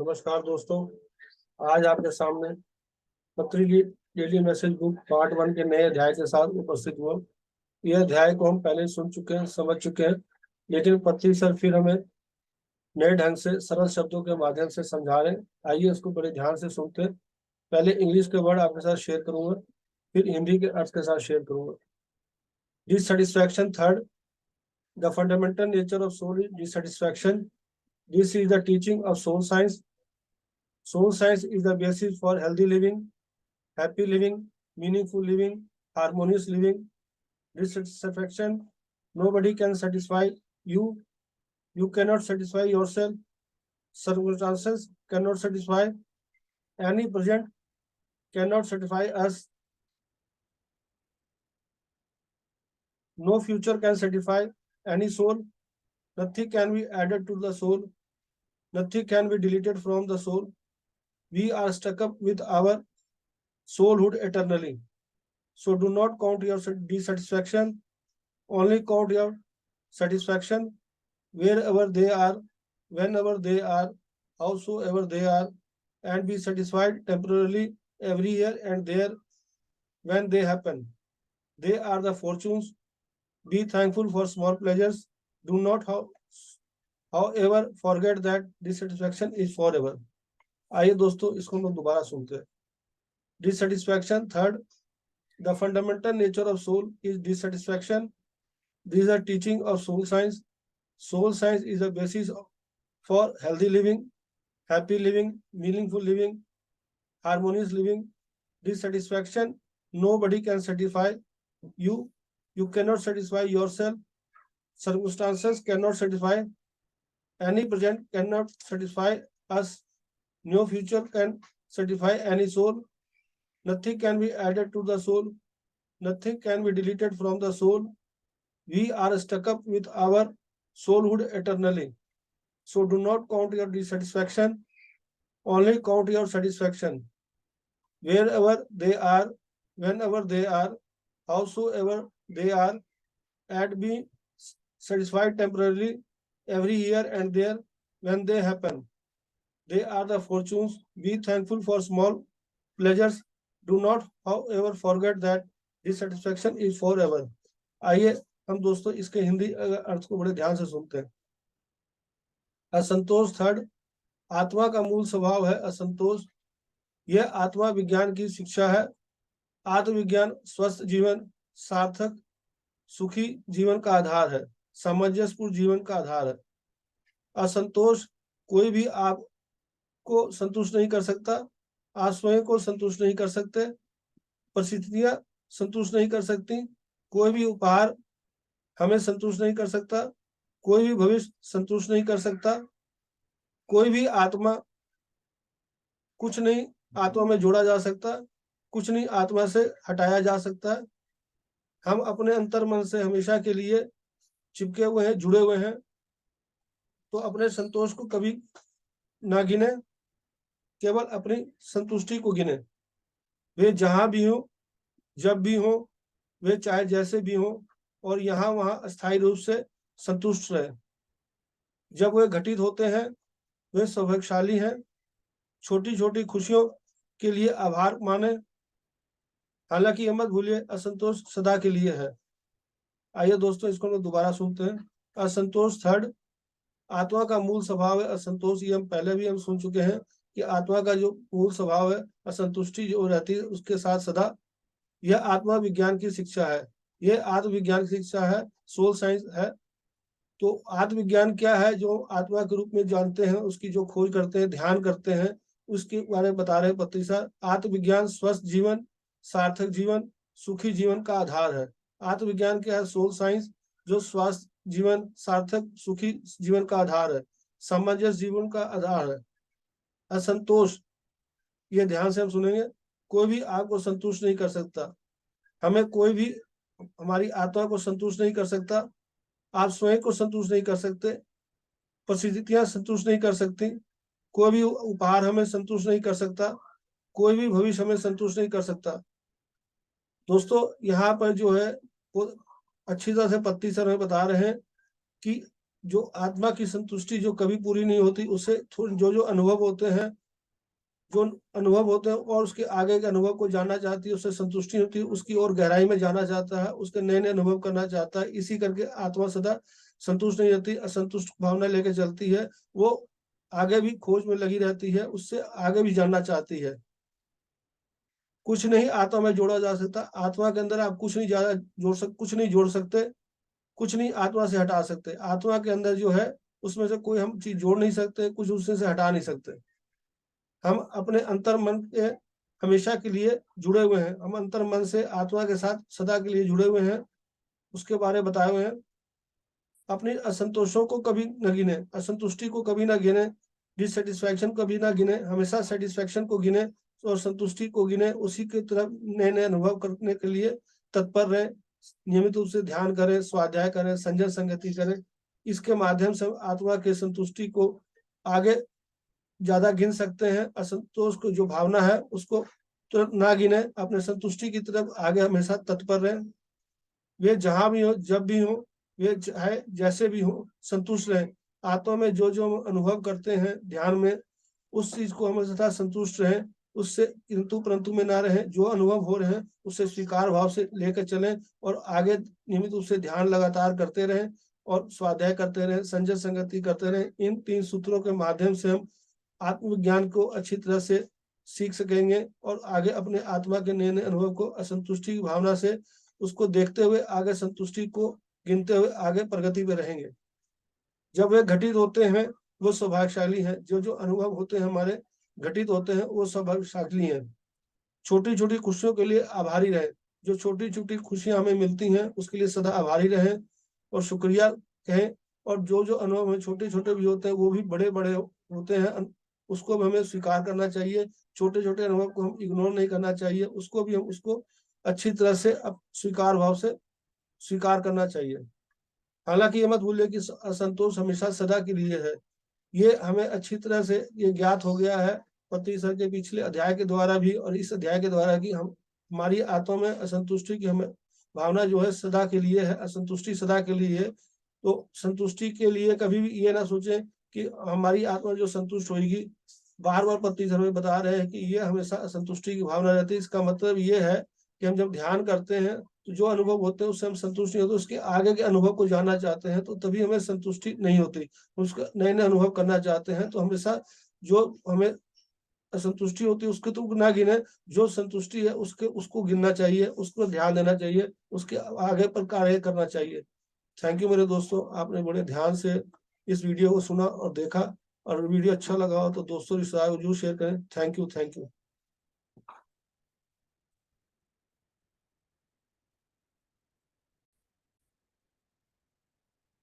नमस्कार दोस्तों। आज आपके सामने पत्री डेली मैसेज बुक पार्ट 1 के नए अध्याय के साथ उपस्थित हुआ। यह अध्याय को हम पहले सुन चुके हैं, समझ चुके हैं, लेकिन पत्री सर फिर हमें नए ढंग से सरल शब्दों के माध्यम से समझा रहे हैं। आइए इसको बड़े ध्यान से सुनते हैं। पहले इंग्लिश के वर्ड आपके साथ शेयर करूंगा, फिर हिंदी के अर्थ के साथ शेयर करूंगा। Dissatisfaction third, the fundamental nature of soul is dissatisfaction. This is the teaching of soul science. Soul science is the basis for healthy living, happy living, meaningful living, harmonious living. Dissatisfaction, nobody can satisfy you. You cannot satisfy yourself. Circumstances cannot satisfy. Any present cannot satisfy us. No future can satisfy any soul. Nothing can be added to the soul. Nothing can be deleted from the soul. We are stuck up with our soulhood eternally. So do not count your dissatisfaction, only count your satisfaction. Wherever they are, whenever they are, howsoever they are, and be satisfied temporarily every year and there when they happen. They are the fortunes. Be thankful for small pleasures. Do not, however, forget that dissatisfaction is forever. आइए दोस्तों, इसको हम दोबारा सुनते हैं। Dissatisfaction third, the fundamental nature of soul is dissatisfaction. These are teaching of soul science. Soul science is the basis for healthy living, happy living, meaningful living, harmonious living. Dissatisfaction, nobody can satisfy you. You cannot satisfy yourself. Circumstances cannot satisfy. Any present cannot satisfy us. No future can satisfy any soul. Nothing can be added to the soul. Nothing can be deleted from the soul. We are stuck up with our soulhood eternally. So do not count your dissatisfaction, only count your satisfaction. Wherever they are, whenever they are, howsoever they are, and be satisfied temporarily every year and there when they happen. They are the fortunes. Be thankful for small pleasures. Do not, however, forget that dissatisfaction is forever. आइए हम दोस्तों इसके हिंदी अर्थ को बड़े ध्यान से सुनते हैं। असंतोष थर्ड, आत्मा का मूल स्वभाव है असंतोष। यह आत्मा विज्ञान की शिक्षा है। आत्मविज्ञान स्वस्थ जीवन, सार्थक सुखी जीवन का आधार है, सामंजस्यपूर्ण जीवन का आधार है। असंतोष, कोई भी आपको संतुष्ट नहीं कर सकता, आप स्वयं को संतुष्ट नहीं कर सकते, परिस्थितियां संतुष्ट नहीं कर सकती, कोई भी उपहार हमें संतुष्ट नहीं कर सकता, कोई भी भविष्य संतुष्ट नहीं कर सकता, कोई भी आत्मा, कुछ नहीं आत्मा में जोड़ा जा सकता, कुछ नहीं आत्मा से हटाया जा सकता है। हम अपने अंतर मन से हमेशा के लिए चिपके हुए हैं, जुड़े हुए हैं। तो अपने संतोष को कभी ना गिने, केवल अपनी संतुष्टि को गिने। वे जहां भी हो, जब भी हो, वे चाहे जैसे भी हो, और यहाँ वहां अस्थायी रूप से संतुष्ट रहे। जब वे घटित होते हैं, वे सौभाग्यशाली हैं। छोटी छोटी खुशियों के लिए आभार माने। हालांकि ये मत भूलिए, असंतोष सदा के लिए है। आइए दोस्तों, इसको हम दोबारा सुनते हैं। असंतोष थर्ड, आत्मा का मूल स्वभाव है असंतोष। ये हम पहले भी सुन चुके हैं कि आत्मा का जो मूल स्वभाव है असंतुष्टि जो रहती है उसके साथ सदा। यह आत्मा विज्ञान की शिक्षा है, यह आत्मविज्ञान की शिक्षा है, सोल साइंस है। तो आत्मविज्ञान क्या है, जो आत्मा के रूप में जानते हैं, उसकी जो खोज करते हैं, ध्यान करते हैं, उसके बारे में बता रहे पत्री सर। आत्मविज्ञान स्वस्थ जीवन, सार्थक जीवन, सुखी जीवन का आधार है। आत्मविज्ञान क्या है, सोल साइंस, जो स्वास्थ्य जीवन, सार्थक सुखी जीवन का आधार है, सामंजस्य जीवन का आधार है। असंतोष, ये ध्यान से हम सुनेंगे। कोई भी आपको संतुष्ट नहीं कर सकता, हमें कोई भी हमारी आत्मा को संतुष्ट नहीं कर सकता, आप स्वयं को संतुष्ट नहीं कर सकते, परिस्थितियां संतुष्ट नहीं कर सकती, कोई भी उपहार हमें संतुष्ट नहीं कर सकता, कोई भी भविष्य हमें संतुष्ट नहीं कर सकता। दोस्तों यहाँ पर जो है वो अच्छी तरह से पत्ती सर हमें बता रहे हैं कि जो आत्मा की संतुष्टि जो कभी पूरी नहीं होती, उससे जो जो अनुभव होते हैं, जो अनुभव होते हैं और उसके आगे के अनुभव को जानना चाहती है, उससे संतुष्टि होती है, उसकी और गहराई में जाना चाहता है, उसके नए नए अनुभव करना चाहता है। इसी करके आत्मा सदा संतुष्ट नहीं रहती, असंतुष्ट भावना लेके चलती है। वो आगे भी खोज में लगी रहती है, उससे आगे भी जानना चाहती है। कुछ नहीं आत्मा में जोड़ा जा सकता, आत्मा के अंदर आप कुछ नहीं ज्यादा कुछ नहीं जोड़ सकते, कुछ नहीं आत्मा से हटा सकते। आत्मा के अंदर जो है उसमें से कोई हम चीज जोड़ नहीं सकते, कुछ उसमें से हटा नहीं सकते। हम अपने अंतर मन के हमेशा के लिए जुड़े हुए हैं, हम अंतर मन से आत्मा के साथ सदा के लिए जुड़े हुए हैं, उसके बारे में बताए हुए हैं। अपनी असंतोषों को कभी न गिने, असंतुष्टि को कभी ना गिने, डिससेटिस्फैक्शन कभी ना गिने, हमेशा सेटिस्फैक्शन को गिने और संतुष्टि को गिने। उसी की तरफ नए नए अनुभव करने के लिए तत्पर रहे, नियमित रूप से ध्यान करें, स्वाध्याय करें, संजय संगति करें। इसके माध्यम से आत्मा के संतुष्टि को आगे ज्यादा गिन सकते हैं। असंतोष को जो भावना है उसको तुरंत ना गिने, अपने संतुष्टि की तरफ आगे हमेशा तत्पर रहे। वे जहां भी हो, जब भी हो, वे चाहे जैसे भी हो, संतुष्ट रहे। आत्मा में जो जो हम अनुभव करते हैं ध्यान में, उस चीज को हमेशा संतुष्ट रहे, उससे किंतु परंतु में ना रहे। जो अनुभव हो रहे हैं उससे स्वीकार भाव से लेकर चलें और आगे नियमित रूप से ध्यान लगातार करते रहें और स्वाध्याय करते रहें, संजय संगति करते रहें। इन 3 सूत्रों के माध्यम से हम आत्मविज्ञान को अच्छी तरह से सीख सकेंगे और आगे अपने आत्मा के नए नए अनुभव को असंतुष्टि की भावना से उसको देखते हुए आगे संतुष्टि को गिनते हुए आगे प्रगति पे रहेंगे। जब वे घटित होते हैं वो सौभाग्यशाली हैं। जो जो अनुभव होते हैं हमारे घटित होते हैं वो सौभाग्यशाली हैं। छोटी छोटी खुशियों के लिए आभारी रहें। जो छोटी छोटी खुशियां हमें मिलती हैं उसके लिए सदा आभारी रहें और शुक्रिया कहें। और जो जो अनुभव हमें छोटे छोटे भी होते हैं वो भी बड़े बड़े होते हैं, उसको भी हमें स्वीकार करना चाहिए। छोटे छोटे अनुभव को हम इग्नोर नहीं करना चाहिए, उसको भी हम उसको अच्छी तरह से स्वीकार भाव से स्वीकार करना चाहिए। हालांकि ये मत भूलिए कि असंतोष हमेशा सदा के लिए है। ये हमें अच्छी तरह से ये ज्ञात हो गया है पति सर के पिछले अध्याय के द्वारा भी और इस अध्याय के द्वारा कि हम हमारी आत्मा में असंतुष्टि की हमें भावना जो है सदा के लिए है, असंतुष्टि सदा के लिए है। तो संतुष्टि के लिए कभी भी ये ना सोचें कि हमारी आत्मा जो संतुष्ट होगी। बार बार पति सर में बता रहे हैं कि ये हमेशा असंतुष्टि की भावना रहती है। इसका मतलब ये है कि हम जब ध्यान करते हैं तो जो अनुभव होते हैं उससे हम संतुष्ट नहीं होते, उसके आगे के अनुभव को जानना चाहते हैं, तो तभी हमें संतुष्टि नहीं होती। उसका नए नए अनुभव करना चाहते हैं तो हमेशा जो हमें असंतुष्टि होती है उसके तो ना गिने, जो संतुष्टि है उसके उसको गिनना चाहिए, उसको ध्यान देना चाहिए, उसके आगे पर कार्य करना चाहिए। थैंक यू मेरे दोस्तों, आपने बड़े ध्यान से इस वीडियो को सुना और देखा। और वीडियो अच्छा लगा हो तो दोस्तों रिश्तेदारों को जरूर शेयर करें। Thank you, thank you.